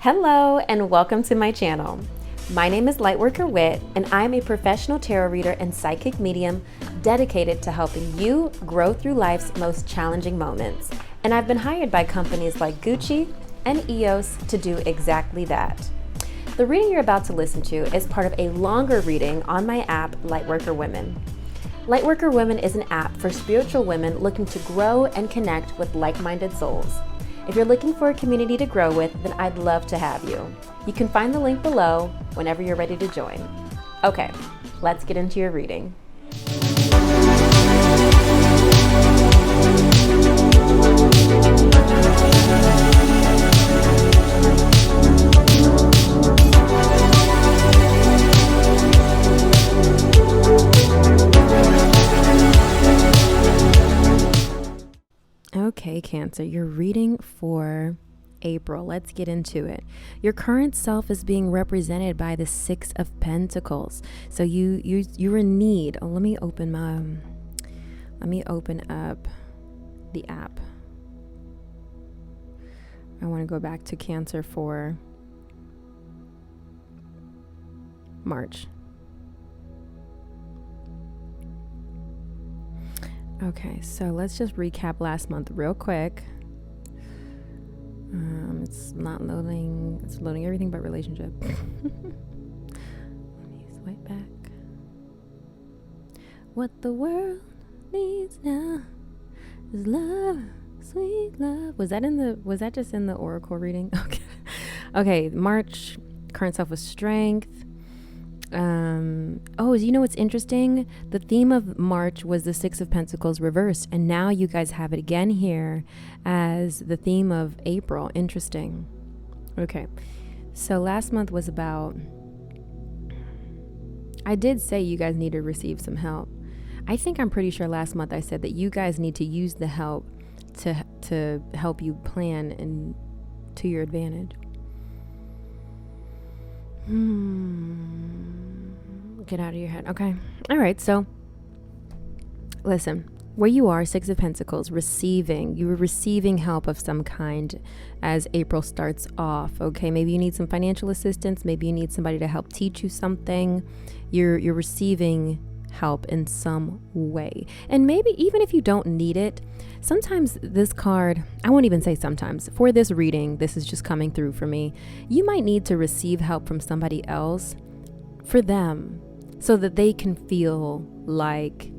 Hello and welcome to my channel. My name is Lightworker Whit and I'm a professional tarot reader and psychic medium dedicated to helping you grow through life's most challenging moments. And I've been hired by companies like Gucci and EOS to do exactly that. The reading you're about to listen to is part of a longer reading on my app, Lightworker Women. Lightworker Women is an app for spiritual women looking to grow and connect with like-minded souls. If you're looking for a community to grow with, then I'd love to have you. You can find the link below whenever you're ready to join. Okay, let's get into your reading. Okay, Cancer, you're reading for April. Let's get into it. Your current self is being represented by the Six of Pentacles. So you're in need. Oh, let me open up the app. I want to go back to Cancer for March. Okay, so let's just recap last month real quick. It's not loading. It's loading everything but relationship. Let me swipe back. What the world needs now is love, sweet love. Was that just in the oracle reading? Okay. Okay, March, current self was strength. You know what's interesting? The theme of March was the Six of Pentacles reversed, and now you guys have it again here as the theme of April. Interesting. Okay, so last month was about, I did say you guys need to receive some help. I think I'm pretty sure last month I said that you guys need to use the help to help you plan and to your advantage. Get out of your head. Okay. All right. So listen, where you are, Six of Pentacles, you were receiving help of some kind as April starts off. Okay. Maybe you need some financial assistance. Maybe you need somebody to help teach you something. You're receiving help in some way. And maybe even if you don't need it, sometimes this card, I won't even say sometimes, for this reading, this is just coming through for me. You might need to receive help from somebody else for them so that they can feel like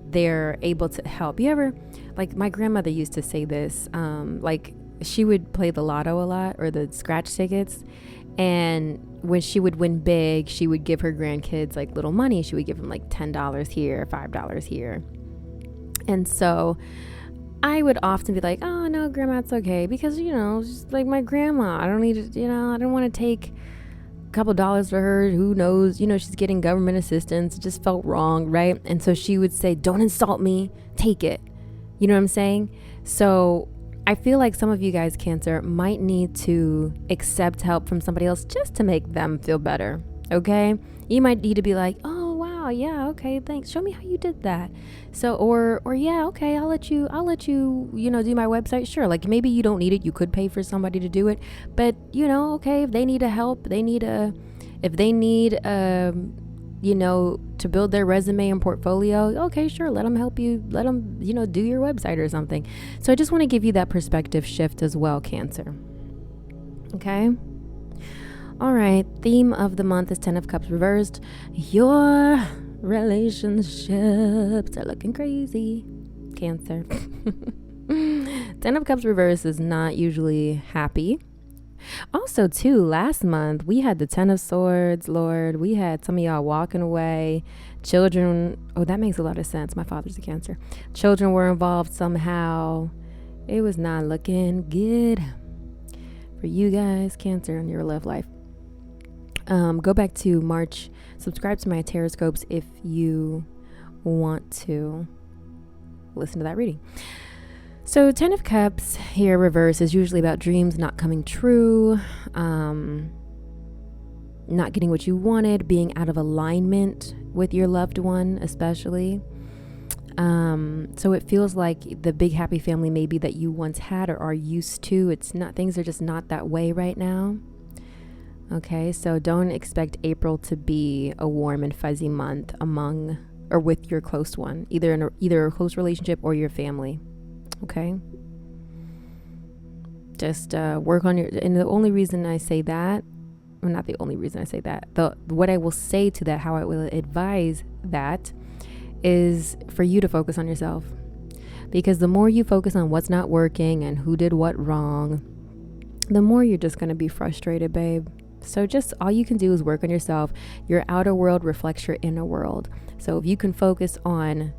they're able to help. You ever, like my grandmother used to say this, like she would play the lotto a lot or the scratch tickets. And when she would win big, she would give her grandkids like little money. She would give them like $10 here, $5 here. And so I would often be like, oh no, grandma, it's okay. Because, just like my grandma, I don't need to, I don't want to take a couple dollars for her. Who knows? She's getting government assistance. It just felt wrong, right? And so she would say, don't insult me. Take it. You know what I'm saying? So I feel like some of you guys, Cancer, might need to accept help from somebody else just to make them feel better. Okay? You might need to be like, oh wow, yeah, okay, thanks. Show me how you did that. So or yeah, okay, I'll let you, do my website. Sure. Like maybe you don't need it. You could pay for somebody to do it. But okay, if they need to build their resume and portfolio, okay, sure, let them help you, let them, do your website or something. So I just want to give you that perspective shift as well, Cancer. Okay. All right. Theme of the month is 10 of Cups reversed. Your relationships are looking crazy, Cancer. 10 of Cups reversed is not usually happy. Also, too, last month, we had the 10 of Swords, Lord. We had some of y'all walking away. Children. Oh, that makes a lot of sense. My father's a Cancer. Children were involved somehow. It was not looking good for you guys, Cancer, in your love life. Go back to March. Subscribe to my Taroscopes if you want to listen to that reading. So 10 of Cups here reverse is usually about dreams not coming true, not getting what you wanted, being out of alignment with your loved one, especially. So it feels like the big happy family maybe that you once had or are used to, it's not, things are just not that way right now. Okay, so don't expect April to be a warm and fuzzy month among or with your close one, either in either a close relationship or your family. Okay, just work on your. And the only reason I say that, well, not the only reason I say that, what I will say to that, how I will advise that, is for you to focus on yourself. Because the more you focus on what's not working and who did what wrong, the more you're just going to be frustrated, babe. So just all you can do is work on yourself. Your outer world reflects your inner world. So if you can focus on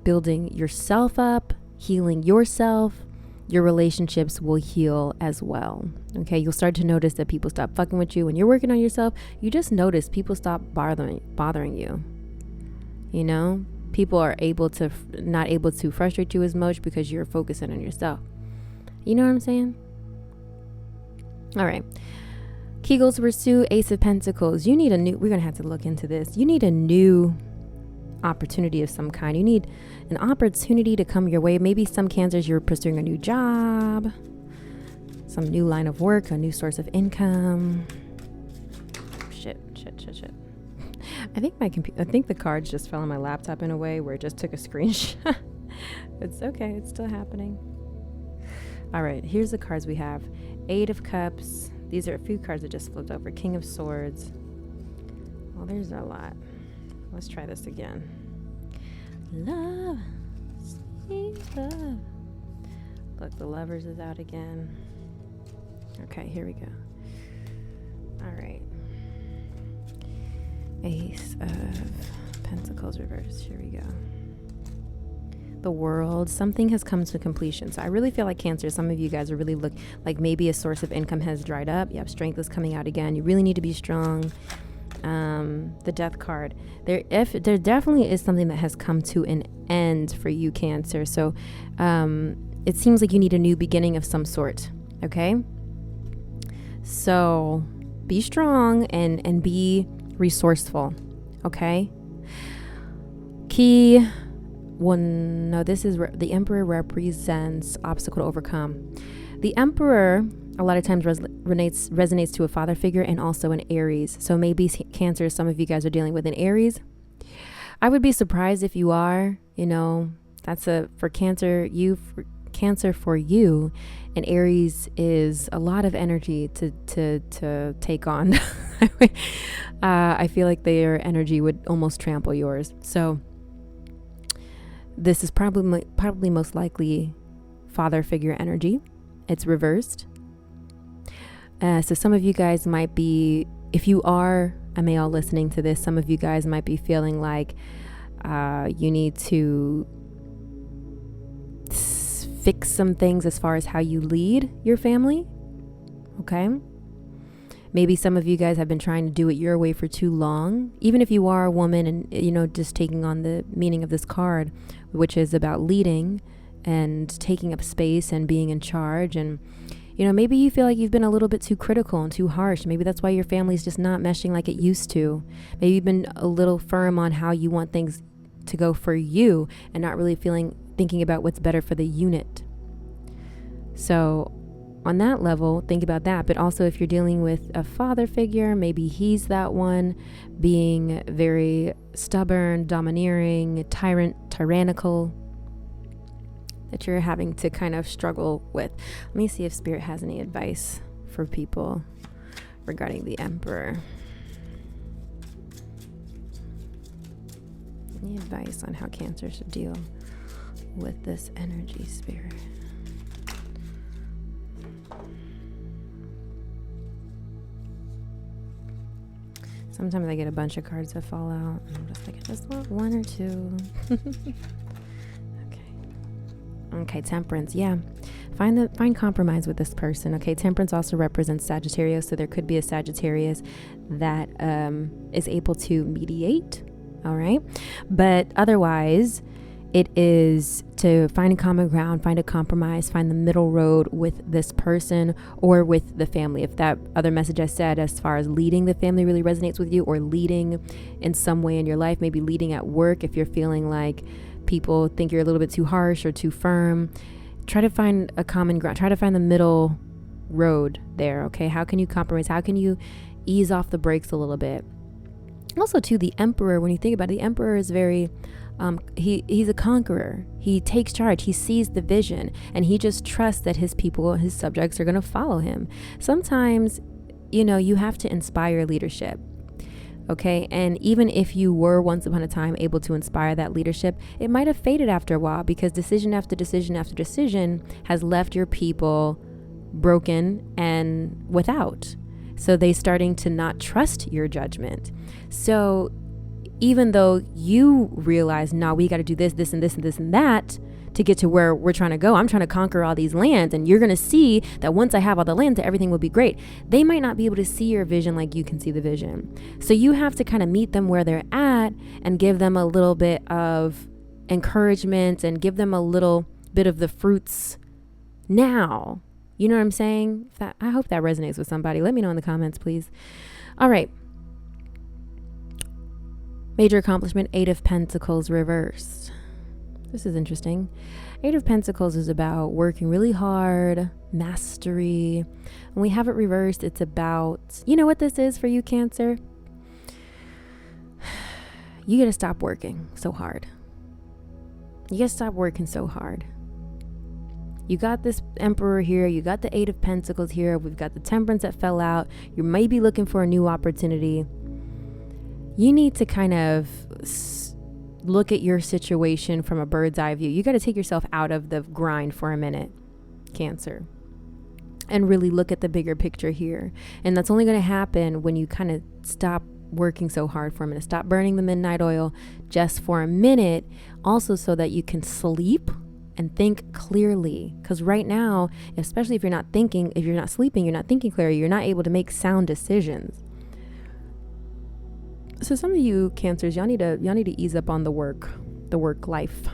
building yourself up, healing yourself, your relationships will heal as well. Okay, you'll start to notice that people stop fucking with you. When you're working on yourself, you just notice people stop bothering you. You know, people are not able to frustrate you as much because you're focusing on yourself. You know what I'm saying? All right. Key goals to pursue, Ace of Pentacles. We're going to have to look into this. You need a new opportunity of some kind. You need an opportunity to come your way. Maybe some Cancers, you're pursuing a new job, some new line of work, a new source of income. Shit. I think the cards just fell on my laptop in a way where it just took a screenshot. It's okay. It's still happening. All right. Here's the cards we have. 8 of Cups. These are a few cards that just flipped over. King of Swords. Well, there's a lot. Let's try this again. Love. Sweet love. Look, the Lovers is out again. Okay, here we go. All right. Ace of Pentacles reverse. Here we go. The World. Something has come to completion. So I really feel like Cancer, some of you guys are really like maybe a source of income has dried up. You have Strength is coming out again. You really need to be strong. The Death card. There definitely is something that has come to an end for you, Cancer. So it seems like you need a new beginning of some sort. Okay. So be strong and be resourceful. Okay. Key one. No, this is the Emperor represents obstacle to overcome. The Emperor a lot of times resonates to a father figure and also an Aries. So maybe Cancer, some of you guys are dealing with an Aries. I would be surprised if you are. You know, that's for Cancer. Cancer for you, and Aries is a lot of energy to take on. I feel like their energy would almost trample yours. So this is probably most likely father figure energy. It's reversed. So some of you guys might be, if you are a male listening to this, some of you guys might be feeling like you need to fix some things as far as how you lead your family. Okay. Maybe some of you guys have been trying to do it your way for too long. Even if you are a woman and, you know, just taking on the meaning of this card, which is about leading and taking up space and being in charge. And, you know, maybe you feel like you've been a little bit too critical and too harsh. Maybe that's why your family's just not meshing like it used to. Maybe you've been a little firm on how you want things to go for you and not really thinking about what's better for the unit. So on that level, think about that. But also if you're dealing with a father figure, maybe he's that one being very stubborn, domineering, tyrannical, that you're having to kind of struggle with. Let me see if Spirit has any advice for people regarding the Emperor. Any advice on how Cancer should deal with this energy, Spirit? Sometimes I get a bunch of cards that fall out. And I'm just like, I just want one or two. Okay, Temperance. Yeah. Find compromise with this person. Okay, Temperance also represents Sagittarius, so there could be a Sagittarius that is able to mediate. All right. But otherwise, it is to find a common ground, find a compromise, find the middle road with this person or with the family. If that other message I said as far as leading the family really resonates with you, or leading in some way in your life, maybe leading at work, if you're feeling like people think you're a little bit too harsh or too firm. Try to find a common ground. Try to find the middle road there, okay? How can you compromise? How can you ease off the brakes a little bit? Also, too, the emperor, when you think about it, the emperor is very, he's a conqueror. He takes charge. He sees the vision, and he just trusts that his people, his subjects are going to follow him. Sometimes, you have to inspire leadership. Okay. And even if you were once upon a time able to inspire that leadership, it might have faded after a while, because decision after decision after decision has left your people broken and without. So they starting to not trust your judgment. So even though you realize, no, we got to do this, this, and this, and this, and that to get to where we're trying to go. I'm trying to conquer all these lands, and you're going to see that once I have all the lands, that everything will be great. They might not be able to see your vision like you can see the vision. So you have to kind of meet them where they're at and give them a little bit of encouragement and give them a little bit of the fruits now. You know what I'm saying? I hope that resonates with somebody. Let me know in the comments, please. All right. Major accomplishment, 8 of Pentacles reversed. This is interesting. 8 of Pentacles is about working really hard, mastery. When we have it reversed, it's about, you know what this is for you, Cancer? You got to stop working so hard. You got to stop working so hard. You got this Emperor here. You got the 8 of Pentacles here. We've got the Temperance that fell out. You may be looking for a new opportunity. You need to kind of look at your situation from a bird's eye view. You got to take yourself out of the grind for a minute, Cancer, and really look at the bigger picture here. And that's only going to happen when you kind of stop working so hard for a minute. Stop burning the midnight oil just for a minute. Also, so that you can sleep and think clearly. Because right now, especially if you're not thinking, if you're not sleeping, you're not thinking clearly, you're not able to make sound decisions. So some of you Cancers, y'all need to ease up on the work life.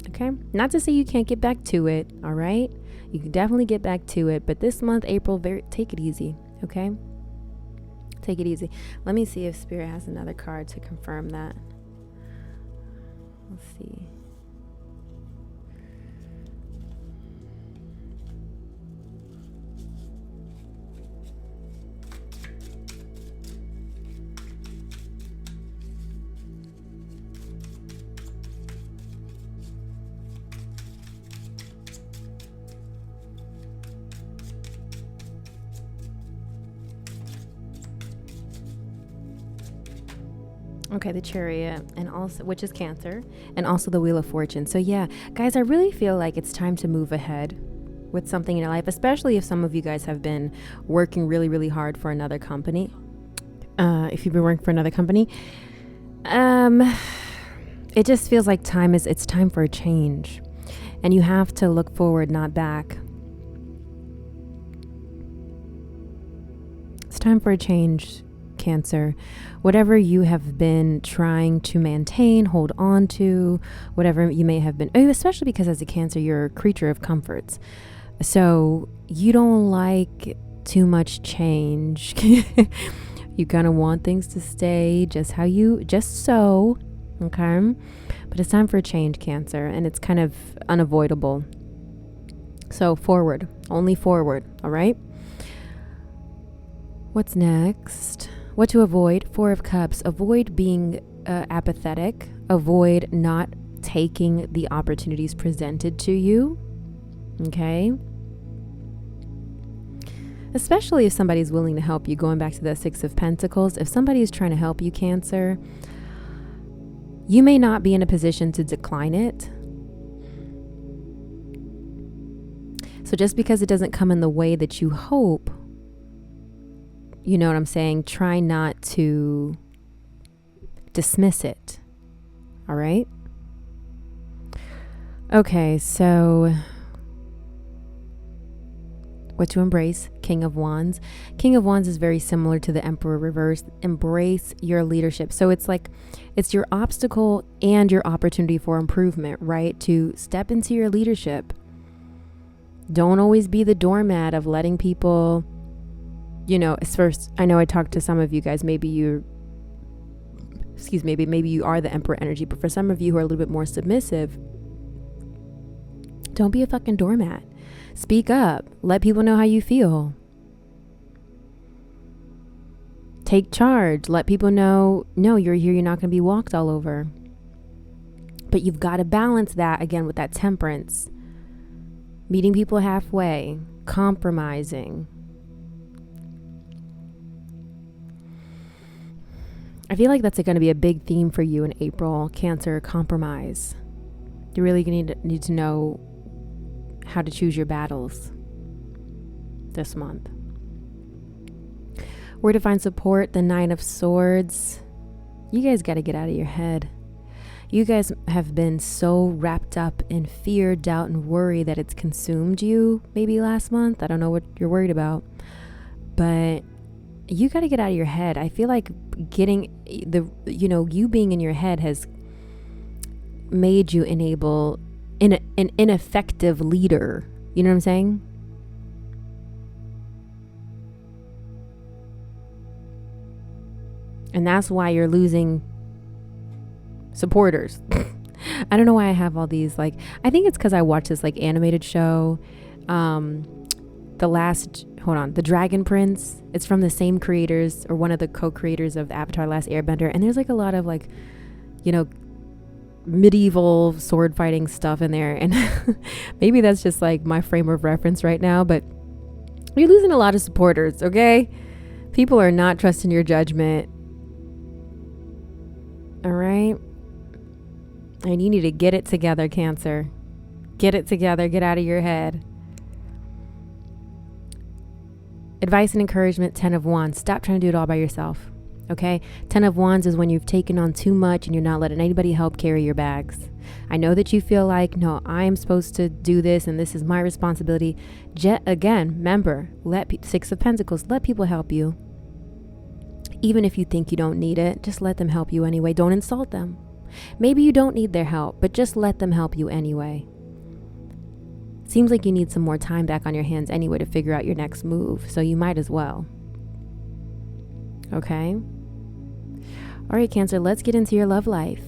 Okay? Not to say you can't get back to it, all right? You can definitely get back to it, but this month, April, take it easy, okay? Take it easy. Let me see if Spirit has another card to confirm that. Let's see. Okay, the Chariot, and also, which is Cancer, and also the Wheel of Fortune. So yeah, guys, I really feel like it's time to move ahead with something in your life, especially if some of you guys have been working really, really hard for another company. If you've been working for another company, it just feels like it's time for a change, and you have to look forward, not back. It's time for a change, Cancer. Whatever you have been trying to maintain, hold on to, whatever you may have been, especially because as a Cancer, you're a creature of comforts. So you don't like too much change. You kind of want things to stay just so, okay? But it's time for a change, Cancer, and it's kind of unavoidable. So forward, only forward, all right? What's next? What to avoid? 4 of Cups. Avoid being apathetic. Avoid not taking the opportunities presented to you. Okay? Especially if somebody's willing to help you. Going back to the 6 of Pentacles. If somebody is trying to help you, Cancer, you may not be in a position to decline it. So just because it doesn't come in the way that you hope, you know what I'm saying? Try not to dismiss it. All right? Okay, so what to embrace? King of Wands. King of Wands is very similar to the Emperor reversed. Embrace your leadership. So it's like, it's your obstacle and your opportunity for improvement, right? To step into your leadership. Don't always be the doormat of letting people, you know, first, I know I talked to some of you guys, maybe you're excuse me, maybe you are the Emperor energy, but for some of you who are a little bit more submissive, don't be a fucking doormat. Speak up. Let people know how you feel. Take charge. Let people know, no, you're here. You're not going to be walked all over. But you've got to balance that again with that temperance. Meeting people halfway. Compromising. I feel like that's going to be a big theme for you in April. Cancer, compromise. You're really going to need to know how to choose your battles this month. Where to find support, the 9 of Swords. You guys got to get out of your head. You guys have been so wrapped up in fear, doubt, and worry that it's consumed you maybe last month. I don't know what you're worried about, but you got to get out of your head. I feel like you being in your head has made you an ineffective leader. You know what I'm saying? And that's why you're losing supporters. I don't know why I have all these, I think it's because I watched this animated show, The Dragon Prince. It's from the same creators, or one of the co-creators of Avatar: Last Airbender, and there's a lot of medieval sword fighting stuff in there, and maybe that's just my frame of reference right now, but you're losing a lot of supporters. Okay, people are not trusting your judgment. All right, and you need to get it together, Cancer. Get it together. Get out of your head. Advice and encouragement, 10 of Wands. Stop trying to do it all by yourself. Okay? 10 of Wands is when you've taken on too much and you're not letting anybody help carry your bags. I know that you feel like, no, I am supposed to do this and this is my responsibility. Again, remember, 6 of Pentacles, let people help you. Even if you think you don't need it, just let them help you anyway. Don't insult them. Maybe you don't need their help, but just let them help you anyway. Seems like you need some more time back on your hands anyway to figure out your next move, so you might as well. Okay? All right, Cancer, let's get into your love life.